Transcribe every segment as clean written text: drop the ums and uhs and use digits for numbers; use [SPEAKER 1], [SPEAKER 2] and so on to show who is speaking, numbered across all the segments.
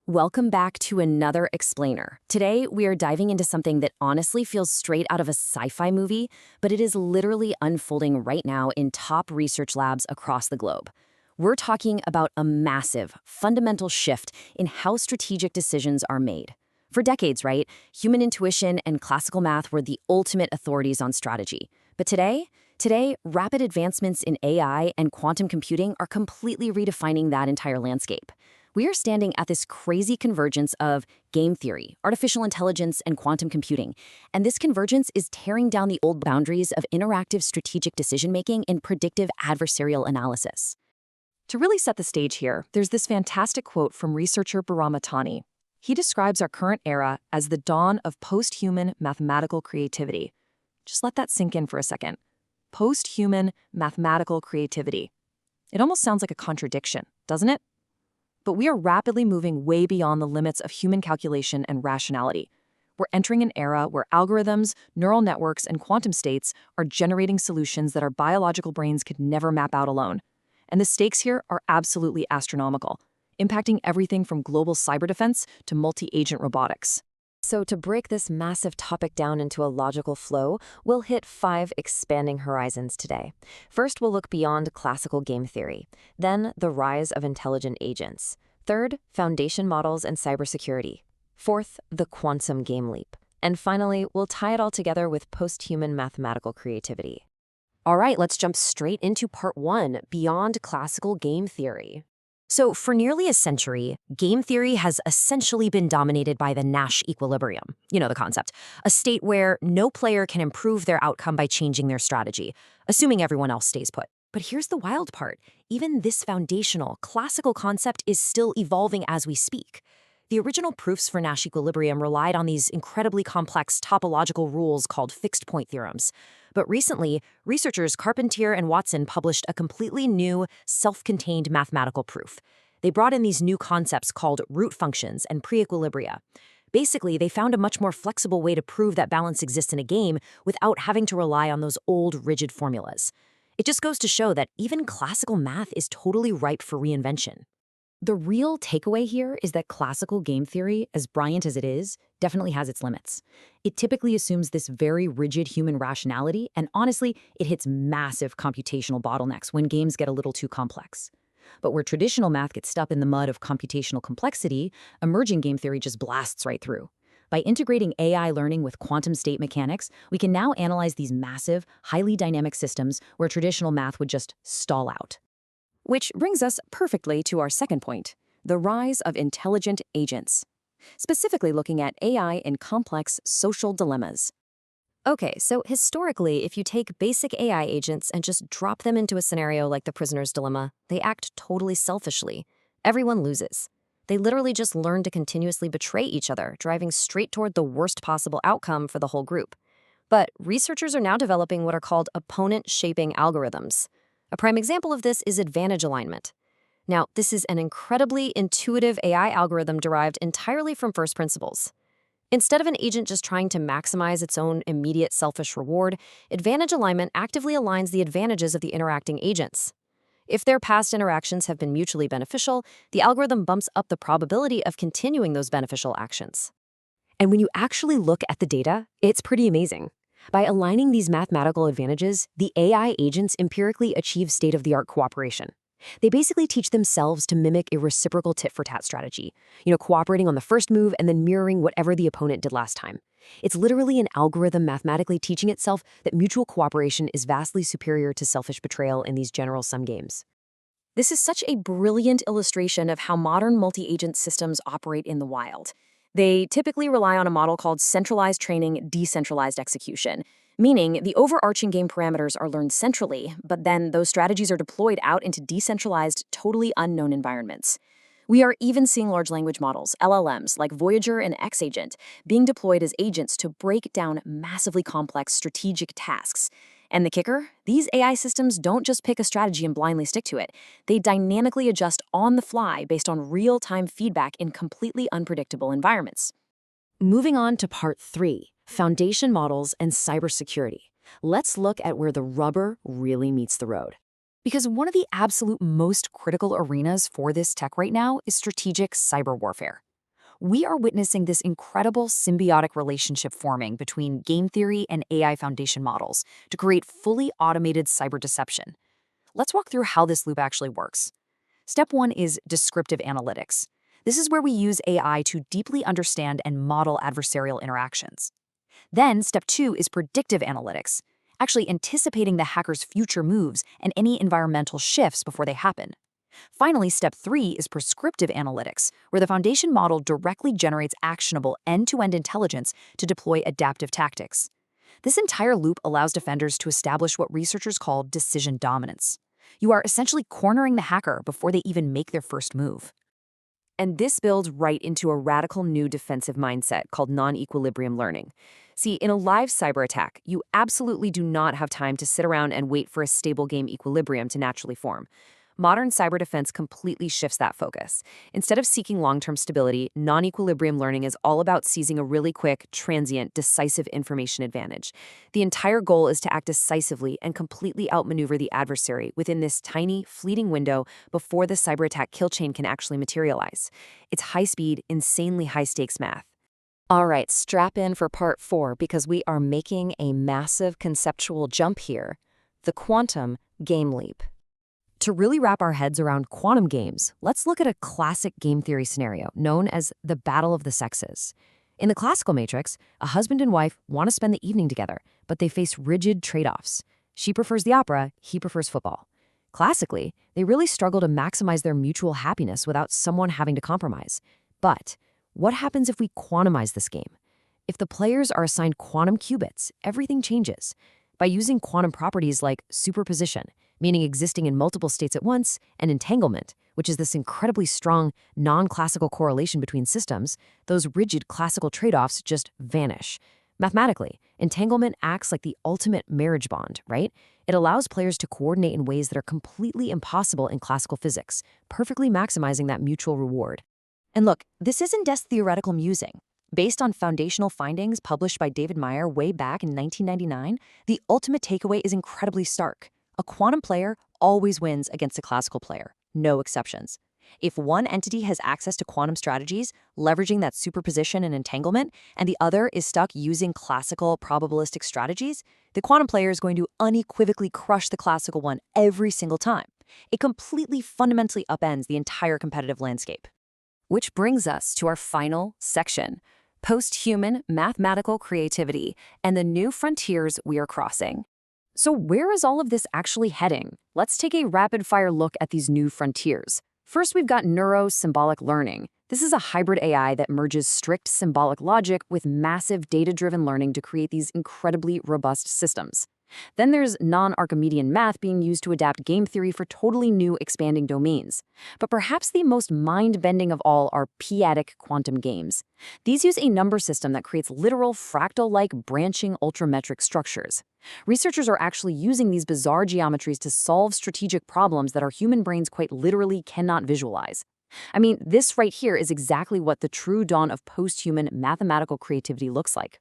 [SPEAKER 1] Welcome back to another explainer. Today, we are diving into something that honestly feels straight out of a sci-fi movie, but it is literally unfolding right now in top research labs across the globe. We're talking about a massive, fundamental shift in how strategic decisions are made. For decades, right, human intuition and classical math were the ultimate authorities on strategy. But today, rapid advancements in AI and quantum computing are completely redefining that entire landscape. We are standing at this crazy convergence of game theory, artificial intelligence, and quantum computing. And this convergence is tearing down the old boundaries of interactive strategic decision-making and predictive adversarial analysis. To really set the stage here, there's this fantastic quote from researcher Bahram Atani. He describes our current era as the dawn of post-human mathematical creativity. Just let that sink in for a second. Post-human mathematical creativity. It almost sounds like a contradiction, doesn't it? But we are rapidly moving way beyond the limits of human calculation and rationality. We're entering an era where algorithms, neural networks, and quantum states are generating solutions that our biological brains could never map out alone. And the stakes here are absolutely astronomical, impacting everything from global cyber defense to multi-agent robotics. So to break this massive topic down into a logical flow, we'll hit 5 expanding horizons today. First, we'll look beyond classical game theory. Then, the rise of intelligent agents. Third, foundation models and cybersecurity. Fourth, the quantum game leap. And finally, we'll tie it all together with post-human mathematical creativity. All right, let's jump straight into part 1, beyond classical game theory. So for nearly a century, game theory has essentially been dominated by the Nash equilibrium. You know the concept. A state where no player can improve their outcome by changing their strategy, assuming everyone else stays put. But here's the wild part. Even this foundational, classical concept is still evolving as we speak. The original proofs for Nash equilibrium relied on these incredibly complex topological rules called fixed-point theorems. But recently, researchers Carpentier and Watson published a completely new, self-contained mathematical proof. They brought in these new concepts called root functions and pre-equilibria. Basically, they found a much more flexible way to prove that balance exists in a game without having to rely on those old, rigid formulas. It just goes to show that even classical math is totally ripe for reinvention. The real takeaway here is that classical game theory, as brilliant as it is, definitely has its limits. It typically assumes this very rigid human rationality, and honestly, it hits massive computational bottlenecks when games get a little too complex. But where traditional math gets stuck in the mud of computational complexity, emerging game theory just blasts right through. By integrating AI learning with quantum state mechanics, we can now analyze these massive, highly dynamic systems where traditional math would just stall out. Which brings us perfectly to our second point, the rise of intelligent agents. Specifically looking at AI in complex social dilemmas. Okay, so historically, if you take basic AI agents and just drop them into a scenario like the prisoner's dilemma, they act totally selfishly. Everyone loses. They literally just learn to continuously betray each other, driving straight toward the worst possible outcome for the whole group. But researchers are now developing what are called opponent-shaping algorithms. A prime example of this is advantage alignment. Now, this is an incredibly intuitive AI algorithm derived entirely from first principles. Instead of an agent just trying to maximize its own immediate selfish reward, advantage alignment actively aligns the advantages of the interacting agents. If their past interactions have been mutually beneficial, the algorithm bumps up the probability of continuing those beneficial actions. And when you actually look at the data, it's pretty amazing. By aligning these mathematical advantages, the AI agents empirically achieve state-of-the-art cooperation. They basically teach themselves to mimic a reciprocal tit-for-tat strategy, cooperating on the first move and then mirroring whatever the opponent did last time. It's literally an algorithm mathematically teaching itself that mutual cooperation is vastly superior to selfish betrayal in these general-sum games. This is such a brilliant illustration of how modern multi-agent systems operate in the wild. They typically rely on a model called centralized training, decentralized execution, meaning the overarching game parameters are learned centrally, but then those strategies are deployed out into decentralized, totally unknown environments. We are even seeing large language models, LLMs, like Voyager and XAgent, being deployed as agents to break down massively complex strategic tasks. And the kicker? These AI systems don't just pick a strategy and blindly stick to it. They dynamically adjust on the fly based on real-time feedback in completely unpredictable environments. Moving on to part 3, foundation models and cybersecurity. Let's look at where the rubber really meets the road. Because one of the absolute most critical arenas for this tech right now is strategic cyber warfare.
[SPEAKER 2] We are witnessing this incredible symbiotic relationship forming between game theory and AI foundation models to create fully automated cyber deception. Let's walk through how this loop actually works. Step 1 is descriptive analytics. This is where we use AI to deeply understand and model adversarial interactions. Then, step 2 is predictive analytics, actually anticipating the hacker's future moves and any environmental shifts before they happen. Finally, step 3 is prescriptive analytics, where the foundation model directly generates actionable end-to-end intelligence to deploy adaptive tactics. This entire loop allows defenders to establish what researchers call decision dominance. You are essentially cornering the hacker before they even make their first move.
[SPEAKER 1] And this builds right into a radical new defensive mindset called non-equilibrium learning. See, in a live cyber attack, you absolutely do not have time to sit around and wait for a stable game equilibrium to naturally form. Modern cyber defense completely shifts that focus. Instead of seeking long-term stability, non-equilibrium learning is all about seizing a really quick, transient, decisive information advantage. The entire goal is to act decisively and completely outmaneuver the adversary within this tiny, fleeting window before the cyber attack kill chain can actually materialize. It's high-speed, insanely high-stakes math. All right, strap in for part 4 because we are making a massive conceptual jump here: the quantum game leap. To really wrap our heads around quantum games, let's look at a classic game theory scenario known as the battle of the sexes. In the classical matrix, a husband and wife want to spend the evening together, but they face rigid trade-offs. She prefers the opera, he prefers football. Classically, they really struggle to maximize their mutual happiness without someone having to compromise. But what happens if we quantumize this game? If the players are assigned quantum qubits, everything changes. By using quantum properties like superposition, meaning existing in multiple states at once, and entanglement, which is this incredibly strong, non-classical correlation between systems, those rigid classical trade-offs just vanish. Mathematically, entanglement acts like the ultimate marriage bond, right? It allows players to coordinate in ways that are completely impossible in classical physics, perfectly maximizing that mutual reward. And look, this isn't just theoretical musing. Based on foundational findings published by David Meyer way back in 1999, the ultimate takeaway is incredibly stark. A quantum player always wins against a classical player, no exceptions. If one entity has access to quantum strategies, leveraging that superposition and entanglement, and the other is stuck using classical probabilistic strategies, the quantum player is going to unequivocally crush the classical one every single time. It completely fundamentally upends the entire competitive landscape. Which brings us to our final section: post-human mathematical creativity and the new frontiers we are crossing. So where is all of this actually heading? Let's take a rapid-fire look at these new frontiers. First, we've got neuro-symbolic learning. This is a hybrid AI that merges strict symbolic logic with massive data-driven learning to create these incredibly robust systems. Then there's non-Archimedean math being used to adapt game theory for totally new expanding domains. But perhaps the most mind-bending of all are p-adic quantum games. These use a number system that creates literal fractal-like branching ultrametric structures. Researchers are actually using these bizarre geometries to solve strategic problems that our human brains quite literally cannot visualize. I mean, this right here is exactly what the true dawn of post-human mathematical creativity looks like.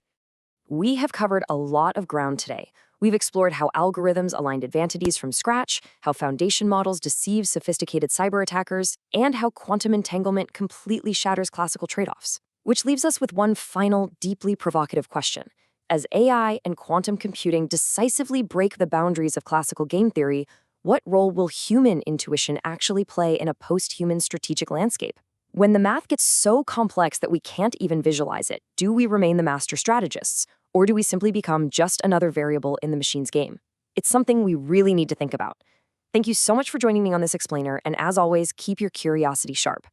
[SPEAKER 1] We have covered a lot of ground today. We've explored how algorithms aligned advantages from scratch, how foundation models deceive sophisticated cyber attackers, and how quantum entanglement completely shatters classical trade-offs. Which leaves us with one final, deeply provocative question. As AI and quantum computing decisively break the boundaries of classical game theory, what role will human intuition actually play in a post-human strategic landscape? When the math gets so complex that we can't even visualize it, do we remain the master strategists? Or do we simply become just another variable in the machine's game? It's something we really need to think about. Thank you so much for joining me on this explainer, and as always, keep your curiosity sharp.